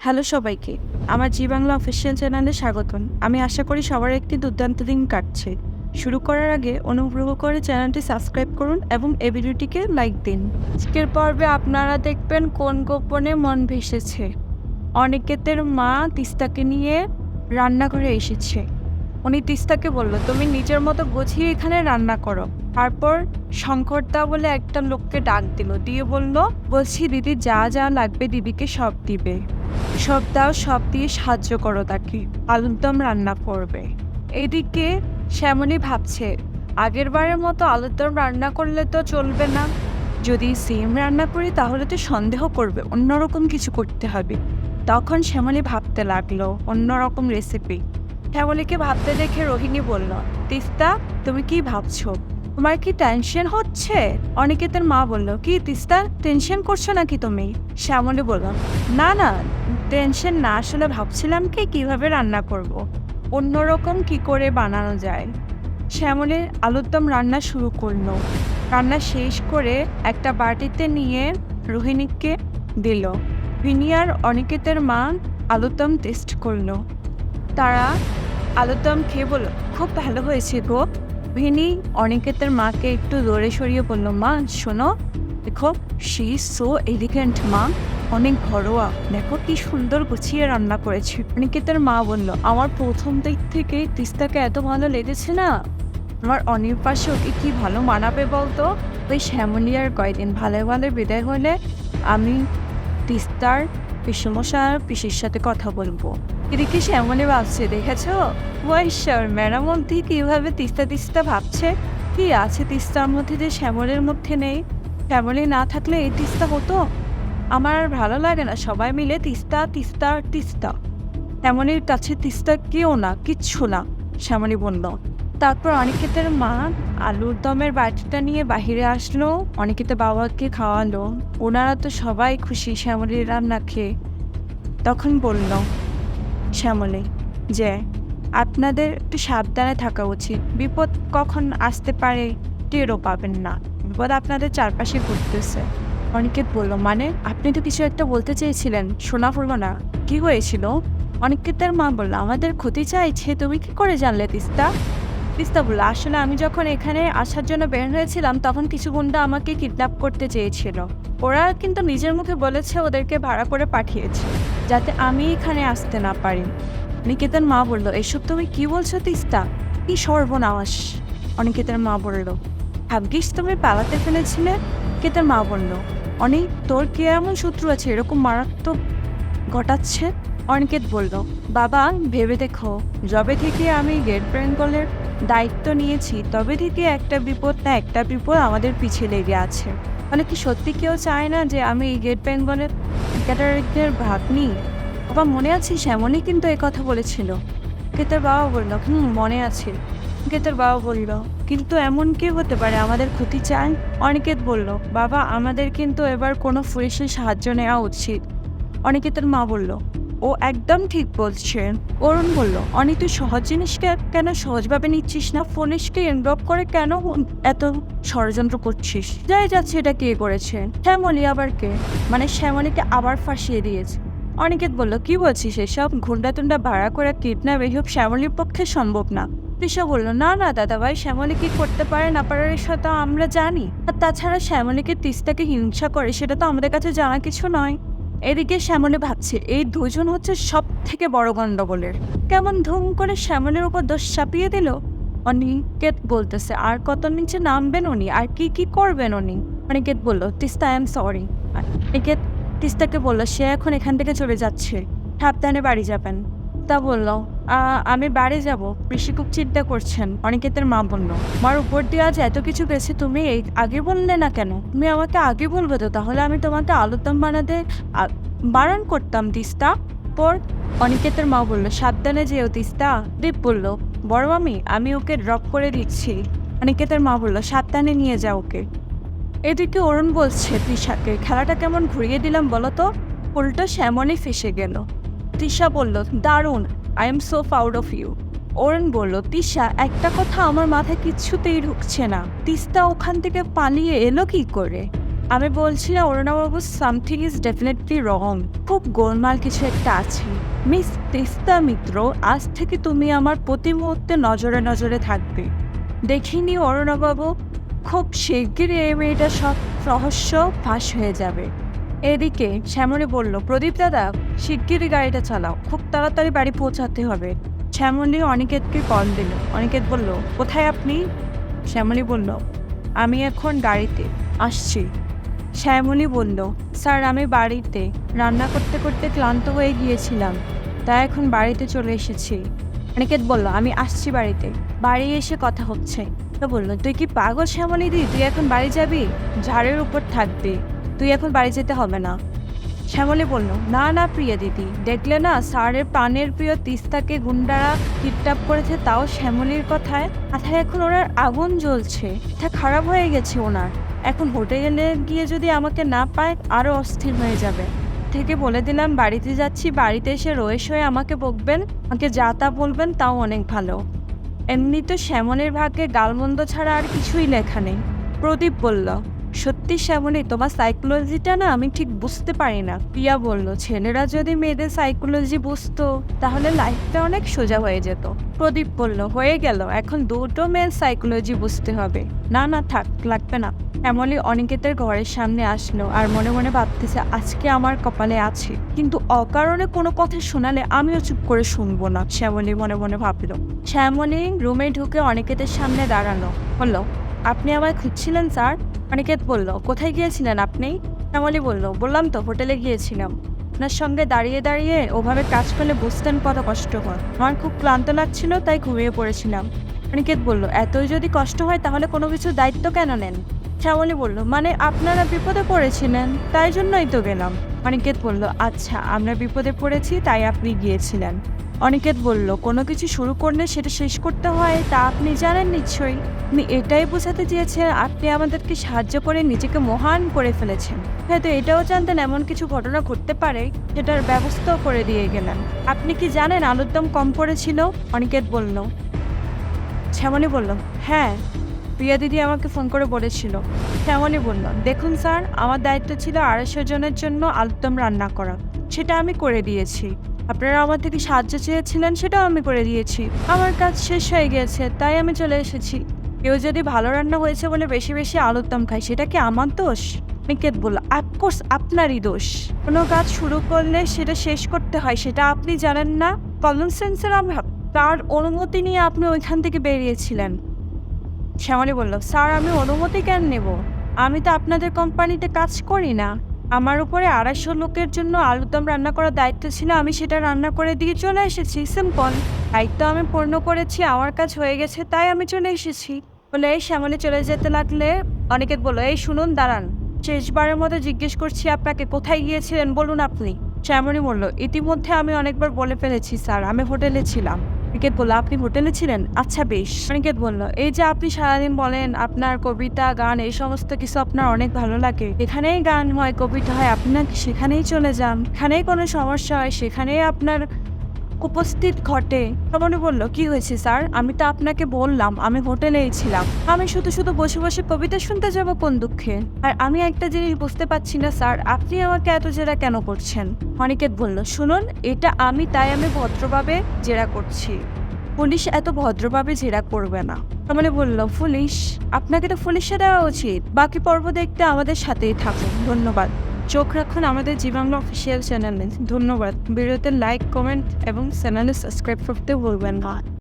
Hello সবাইকে, আমার জি Bangla official চ্যানেলে স্বাগতম। আমি আশা করি সবার একটি দুর্দান্ত দিন কাটছে। শুরু করার আগে অনুগ্রহ করে চ্যানেলটি সাবস্ক্রাইব করুন এবং এই ভিডিওটিকে লাইক দিন। আজকের পর্বে আপনারা দেখবেন কোন গোপনে মন ভেসেছে। অনিকেতের মা তিস্তাকে নিয়ে রান্নাঘরে এসেছে। উনি তিস্তাকে বলল, তুমি নিজের মতো গুছিয়ে এখানে রান্না করো। তারপর শঙ্করদা বলে একটা লোককে ডাক দিল, দিয়ে বলছি দিদি যা যা লাগবে দিদিকে সব দিবে, সব দাও, সব দিয়ে সাহায্য করো তাকে, আলুর দম রান্না করবে। এদিকে শ্যামলী ভাবছে, আগের বারের মতো আলুর দম রান্না করলে তো চলবে না, যদি সেম রান্না করি তাহলে তো সন্দেহ করবে, অন্যরকম কিছু করতে হবে। তখন শ্যামলী ভাবতে লাগলো অন্যরকম রেসিপি। শ্যামলীকে ভাবতে দেখে রোহিণী বলল, তিস্তা তুমি কি ভাবছো? তোমার কি টেনশন হচ্ছে? অনিকেতের মা বলল, কি তিস্তা টেনশন করছো নাকি তুমি? শ্যামলী বলল, না না টেনশন না, আসলে ভাবছিলাম কি কিভাবে রান্না করব, অন্যরকম কি করে বানানো যায়। শ্যামলী আলুর দম রান্না শুরু করলো। রান্না শেষ করে একটা বাটিতে নিয়ে রোহিণীকে দিল। ভিনি আর অনিকেতের মা আলুর দম টেস্ট করলো। তারা আলুর দম খেয়ে বলল, খুব ভালো হয়েছে গো। ভিনি অনিকেতের মাকে একটু দূরে সরিয়ে বলল, মা শোনো, দেখো শি ইজ সো এলিগেন্ট মা, অনেক ঘরোয়া, দেখো কি সুন্দর গুছিয়ে রান্না করেছে। অনিকেতের মা বলল, আমার প্রথম দিক থেকে তিস্তাকে এত ভালো লেগেছে না, আমার অনির পাশে ওকে কি ভালো মানাবে বলতো। ওই শ্যামলী আর কয়দিন ভালো ভালো বিদায় হলে আমি তিস্তার পিসমশাই পিসির সাথে কথা বলবো। এদিকে শ্যামলী ভাবছে, দেখেছ ওয়াইশ্বর ম্যাডাম মধ্যে কিভাবে তিস্তা তিস্তা ভাবছে, কি আছে তিস্তার মধ্যে যে শ্যামলের মধ্যে নেই। শ্যামলী না থাকলে এই তিস্তা হতো। আমার আর ভালো লাগে না সবাই মিলে তিস্তা তিস্তা তিস্তা। শ্যামলীর কাছে তিস্তা কেউ না, কিচ্ছু না, শ্যামলী বলল। তারপর অনিকেতের মা আলুর দমের বাটিটা নিয়ে বাহিরে আসলো, অনিকেতের বাবাকে খাওয়ালো। ওনারা তো সবাই খুশি শ্যামলীর রান্না খেয়ে। তখন বলল শ্যামলী যে আপনাদের একটু সাবধানে থাকা উচিত, বিপদ কখন আসতে পারে টেরও পাবেন না, বিপদ আপনাদের চারপাশে ঘুরতেছে। অনিকেত বলল, মানে আপনি তো কিছু একটা বলতে চেয়েছিলেন, শোনা পড়লো না, কি হয়েছিল? অনিকেতের মা বলল, আমাদের ক্ষতি চাইছে, তুমি কি করে জানলে তিস্তা? তিস্তা বলল, আসলে আমি যখন এখানে আসার জন্য বের হয়েছিলাম তখন কিছু গুন্ডা আমাকে কিডন্যাপ করতে চেয়েছিল। ওরা কিন্তু নিজের মুখে বলেছে ওদেরকে ভাড়া করে পাঠিয়েছে যাতে আমি এখানে আসতে না পারি। অনিকেতের মা বলল, এসব তুমি কি বলছো তিস্তা, কি সর্বনাশ। অনিকেতের মা বলল, ভাগ্যিস তুমি পালাতে ফেলেছিলে। অনিকেতের মা বলল, অনেক তোর কে এমন শত্রু আছে এরকম মারাত্মক ঘটাচ্ছে? অনিকেত বলল, বাবা ভেবে দেখো, যবে থেকে আমি গেট বেঙ্গলের দায়িত্ব নিয়েছি তবে থেকে একটা বিপদ না একটা বিপদ আমাদের পিছিয়ে লেগে আছে। মানে কি সত্যি কেউ চায় না যে আমি এই গেট বেঙ্গলের ক্যাটারিংয়ের ভাগ নিই? বাবা মনে আছে শ্যামলী কিন্তু কথা বলেছিল। অনিকেতের বাবা বলল, মনে আছে। অনিকেতের বাবা বলল, কিন্তু এমন কি হতে পারে আমাদের ক্ষতি চায়? অনিকেত বলল, বাবা আমাদের কিন্তু এবার কোনো পুলিশের সাহায্য নেওয়া উচিত। অনিকেতের মা বলল, ও একদম ঠিক বলছেন। অরুণ বলল, অনি তুই সহজ জিনিসকে কেন সহজভাবে নিচ্ছিস না, পুলিশকে ইনভলভ করে কেন এত ষড়যন্ত্র করছিস? যাই যাচ্ছে এটা কে করেছে? শ্যামলী আবার কে? মানে শ্যামলীকে আবার ফাঁসিয়ে দিয়েছে। অনিকেত বলল, কি বলছিস এসব? ঘুন্ডা টুন্ডা ভাড়া করে কিডন্যাপ এসব শ্যামলীর পক্ষে সম্ভব না। তৃষা বলল, না না দাদাভাই, শ্যামলী কি করতে পারে না পারে সেটা আমরা জানি, আর তাছাড়া শ্যামলীকে তিস্তাকে হিংসা করে সেটা তো আমাদের কাছে জানা কিছু নয়। এদিকে শ্যামলী ভাবছে, এই দুজন হচ্ছে সব থেকে বড় গন্ডগোলের। কেমন ধুম করে শ্যামলীর উপর দোষ চাপিয়ে দিল। অনিকেত বলতেছে, আর কত নিচে নামবেন উনি, আর কি কি করবেন উনি? অনিকেত বলল, Teesta I am sorry. Aniket তিস্তাকে বলল, সে এখন এখান থেকে চলে যাচ্ছে, সাবধানে বাড়ি যাবেন। তা বলল, আমি বাড়ি যাব, ঋষি খুব চিন্তা করছেন। অনিকেতের মা বলল, আমার উপর দিয়ে আজ এত কিছু গেছে, তুমি এই আগে বললে না কেন? তুমি আমাকে আগে বলবে তো, তাহলে আমি তোমাকে আলুর দম বানাতে বারণ করতাম তিস্তা। পর অনিকেতের মা বলল, সাবধানে যেও তিস্তা। দীপ বলল, বড় মামি আমি ওকে ড্রপ করে দিচ্ছি। অনিকেতের মা বলল, সাবধানে নিয়ে যাও ওকে। এদিকে অরুণ বলছে তৃষাকে, খেলাটা কেমন ঘুরিয়ে দিলাম বলো তো, উল্টো শ্যামলী ফেসে গেল। তৃষা বলল, দারুণ, I am so proud of you. Arun বলল, তৃষা একটা কথা আমার মাথায় কিচ্ছুতেই ঢুকছে না, তিস্তা ওখান থেকে পালিয়ে এলো কি করে? আমি বলছি না অরুণাবাবু, সামথিং ইজ ডেফিনেটলি রং। খুব গোলমাল কিছু একটা আছে। মিস তিস্তা মিত্র, আজ থেকে তুমি আমার প্রতি মুহূর্তে নজরে নজরে থাকবে। দেখিনি অরুণাবাবু, খুব শিগগিরই এই মেয়েটার সব রহস্য ফাঁস হয়ে যাবে। এদিকে শ্যামলী বলল, প্রদীপ দাদা, শিগগিরই গাড়িটা চালাও, খুব তাড়াতাড়ি বাড়ি পৌঁছাতে হবে। শ্যামলী অনিকেতকে কল দিল। অনিকেত বলল, কোথায় আপনি? শ্যামলী বলল, আমি এখন গাড়িতে আসছি। শ্যামলী বলল, স্যার আমি বাড়িতে রান্না করতে করতে ক্লান্ত হয়ে গিয়েছিলাম, তাই এখন বাড়িতে চলে এসেছি। অনিকেত বলল, আমি আসছি বাড়িতে, বাড়ি এসে কথা হচ্ছে। তো বলল, তুই কি পাগল শ্যামলী দি, তুই এখন বাড়ি যাবি? ঝাড়ের উপর থাকবি, তুই এখন বাড়ি যেতে হবে না। শ্যামলী বলল, না না প্রিয়া দিদি, দেখলে না স্যারের প্রাণের প্রিয় তিস্তাকে গুন্ডারা কিডন্যাপ করেছে, তাও শ্যামলীর মাথায় এখন ওনার আগুন জ্বলছে, এটা খারাপ হয়ে গেছে ওনার। এখন হোটেলে গিয়ে যদি আমাকে না পায় আরও অস্থির হয়ে যাবে। থেকে বলে দিলাম বাড়িতে যাচ্ছি, বাড়িতে এসে রয়েস হয়ে আমাকে বকবেন, আমাকে যা তা বলবেন, তাও অনেক ভালো। এমনি তো শ্যামলীর ভাগ্যে গালমন্দ ছাড়া আর কিছুই লেখা নেই। প্রদীপ বলল, সত্যি শ্যামলী, তোমার সাইকোলজিটা না আমি ঠিক বুঝতে পারি না। প্রিয়া বলল, ছেলেরা যদি মেয়েদের সাইকোলজি বুঝতো তাহলে লাইফটা অনেক সোজা হয়ে যেত। প্রদীপ বলল, হয়ে গেল, এখন দুটো মেয়ের সাইকোলজি বুঝতে হবে। না না থাক, লাগবে না। শ্যামলী অনিকেতের ঘরের সামনে আসলো আর মনে মনে ভাবতেছে, আজকে আমার কপালে আছে, কিন্তু অকারণে কোনো কথা শোনালে আমিও চুপ করে শুনবো না, শ্যামলী মনে মনে ভাবলো। শ্যামলী রুমে ঢুকে অনিকেতের সামনে দাঁড়ানো। হলো, আপনি আমায় খুঁজছিলেন স্যার? অনিকেত বলল, কোথায় গিয়েছিলেন আপনি? শ্যামলী বলল, বললাম তো হোটেলে গিয়েছিলাম। আপনার সঙ্গে দাঁড়িয়ে দাঁড়িয়ে ওভাবে কাজ করলে বুঝতেন কত কষ্ট হয়। আমার খুব ক্লান্ত লাগছিল, তাই ঘুমিয়ে পড়েছিলাম। অনিকেত বলল, এতই যদি কষ্ট হয় তাহলে কোনো কিছুর দায়িত্ব কেন নেন? শ্যামলী বলল, মানে আপনারা বিপদে পড়েছিলেন, তাই জন্যই তো গেলাম। অনিকেত বলল, আচ্ছা, আমরা বিপদে পড়েছি তাই আপনি গিয়েছিলেন। অনিকেত বলল, কোনো কিছু শুরু করলে সেটা শেষ করতে হয়, তা আপনি জানেন নিশ্চয়ই। আপনি এটাই বোঝাতে চেয়েছেন আপনি আমাদেরকে সাহায্য করে নিজেকে মহান করে ফেলেছেন। হয়তো এটাও জানতেন এমন কিছু ঘটনা ঘটতে পারে, সেটার ব্যবস্থাও করে দিয়ে গেলেন। আপনি কি জানেন আলুর দাম কম পড়েছিল? অনিকেত বলল। শ্যামলী বলল, হ্যাঁ, প্রিয়া দিদি আমাকে ফোন করে বলেছিল। শ্যামলী বলল, দেখুন স্যার, আমার দায়িত্ব ছিল 250 জনের জন্য আলুর দম রান্না করা, সেটা আমি করে দিয়েছি। আপনারা আমার থেকে সাহায্য চেয়েছিলেন, সেটাও আমি করে দিয়েছি। আমার কাজ শেষ হয়ে গিয়েছে, তাই আমি চলে এসেছি। কেউ যদি ভালো রান্না হয়েছে বলে বেশি বেশি আলুর দম খায়, সেটা কি আমার দোষ? অনিকেত বলল, অফকোর্স আপনারই দোষ। কোনো কাজ শুরু করলে সেটা শেষ করতে হয়, সেটা আপনি জানেন না? কমন সেন্সের অভাব। তার অনুমতি নিয়ে আপনি ওইখান থেকে বেরিয়েছিলেন। শ্যামলী বলল, স্যার আমি অনুমতি কেন নেব? আমি তো আপনাদের কোম্পানিতে কাজ করি না। আমার উপরে 250 লোকের জন্য আলুর দম রান্না করার দায়িত্ব ছিল, আমি সেটা রান্না করে দিয়ে চলে এসেছি, সিম্পল। দায়িত্ব আমি পূর্ণ করেছি, আমার কাজ হয়ে গেছে, তাই আমি চলে এসেছি। বলে এই শ্যামলী চলে যেতে লাগলে অনিকেত বলল, এই শুনুন, দাঁড়ান, শেষবারের মতো জিজ্ঞেস করছি আপনাকে, কোথায় গিয়েছিলেন বলুন আপনি। শ্যামলী বলল, ইতিমধ্যে আমি অনেকবার বলে ফেলেছি স্যার, আমি হোটেলে ছিলাম। অনিকেত বলল, আপনি হোটেলে ছিলেন? আচ্ছা বেশ। অনিকেত বলল, এই যে আপনি সারাদিন বলেন আপনার কবিতা গান এই সমস্ত কিছু আপনার অনেক ভালো লাগে, এখানেই গান হয় কবিতা হয়, আপনার সেখানেই চলে যান, এখানেই কোনো সমস্যা হয় সেখানেই আপনার উপস্থিত ঘটে। শ্যামলী বলল, কি হয়েছে স্যার? আমি তো আপনাকে বললাম আমি হোটেলেই ছিলাম, আমি শুধু শুধু বসে বসে কবিতা শুনতে যাব কোন দুঃখে? আর আমি একটা জিনিস বুঝতে পারছি না স্যার, আপনি আমাকে এত জেরা কেন করছেন? অনিকেত বলল, শুনুন, এটা আমি, তাই আমি ভদ্রভাবে জেরা করছি। পুলিশ এত ভদ্রভাবে জেরা করবে না। শ্যামলী বলল, পুলিশ? আপনাকে তো পুলিশে দেওয়া উচিত। বাকি পর্ব দেখতে আমাদের সাথেই থাকুন। ধন্যবাদ। চোখ রাখুন আমাদের জি বাংলা অফিসিয়াল চ্যানেলে। ধন্যবাদ। ভিডিওতে লাইক, কমেন্ট এবং চ্যানেলে সাবস্ক্রাইব করতে ভুলবেন না।